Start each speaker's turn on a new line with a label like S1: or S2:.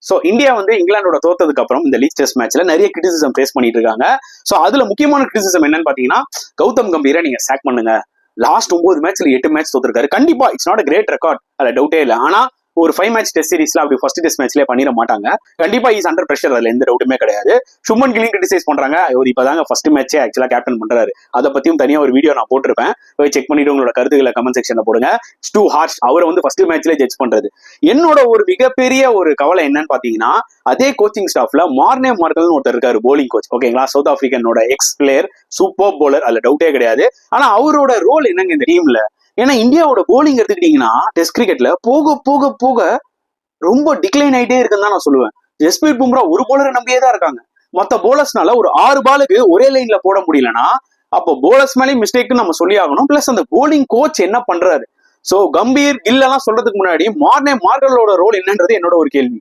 S1: So India வந்து இங்கிலாந்தோட தோத்ததுக்கு அப்புறம் இந்த லீக் டெஸ்ட் மேட்ச்ல நிறைய கிரிட்டிசிசம் ஃபேஸ் பண்ணிட்டு இருக்காங்க. சோ அதுல முக்கியமான கிரிட்டிசிசம் என்னன்னு பாத்தீங்கன்னா, கௌதம் கம்பீரை நீங்க சாக் பண்ணுங்க. லாஸ்ட் 9 மேட்ச்ல 8 மேட்ச் தோத்துருக்காரு. கண்டிப்பா இட்ஸ் நாட் கிரேட் ரெக்கார்ட், அதுல டவுட்டே இல்லை. ஆனா ஒரு 5 மேட்ச் டெஸ்ட் சீரிஸ்ல அப்படி ஃபர்ஸ்ட் டெஸ்ட் மேட்ச்லயே பண்ணிட மாட்டாங்க. கண்டிப்பா இஸ் அண்டர் பிரஷர், அதுல எந்த டவுட்டுமே கிடையாது. சுமன் கில்லையும் கிரிட்டிசைஸ் பண்றாங்க. அவர் இப்பதாங்க ஃபர்ஸ்ட் மேட்சே ஆக்சுவலா கேப்டன் பண்றாரு. அதை பத்தியும் தனியா ஒரு வீடியோ நான் போட்டிருப்பேன், போய் செக் பண்ணிட்டு உங்களோட கருத்துக்களை கமெண்ட் செக்ஷன்ல போடுங்க. இட்ஸ் டூ ஹார்ஷ் அவரை வந்து ஃபர்ஸ்ட் மேட்ச்ல ஜட்ஜ் பண்றது. என்னோட ஒரு மிகப்பெரிய ஒரு கவலை என்னன்னு பாத்தீங்கன்னா, அதே கோச்சிங் ஸ்டாஃப்ல மார்னே மார்கல்னு ஒருத்தர் இருக்காரு, போலிங் கோச். ஓகேங்களா, சவுத் ஆப்பிரிக்கனோட எக்ஸ் பிளேயர், சூப்பர் போலர், அதுல டவுட்டே கிடையாது. ஆனா அவரோட ரோல் என்னங்க இந்த டீம்ல? ஏன்னா இந்தியாவோட போலிங் எடுத்துக்கிட்டீங்கன்னா டெஸ்ட் கிரிக்கெட்ல போக போக போக ரொம்ப டிக்ளைன் ஆயிட்டே இருக்குன்னு தான் நான் சொல்லுவேன். ஜஸ்பிரீத் பும்ரா ஒரு போலரை நம்பியே தான் இருக்காங்க. மத்த போலர்ஸ்னால ஒரு 6 பாலுக்கு ஒரே லைன்ல போட முடியலன்னா அப்போ போலர்ஸ் மேலேயும் மிஸ்டேக் நம்ம சொல்லி ஆகணும். பிளஸ் அந்த போலிங் கோச் என்ன பண்றாரு? சோ கம்பீர் கில் எல்லாம் சொல்றதுக்கு முன்னாடி மார்னே மார்கலோட ரோல் என்னன்றது என்னோட ஒரு கேள்வி.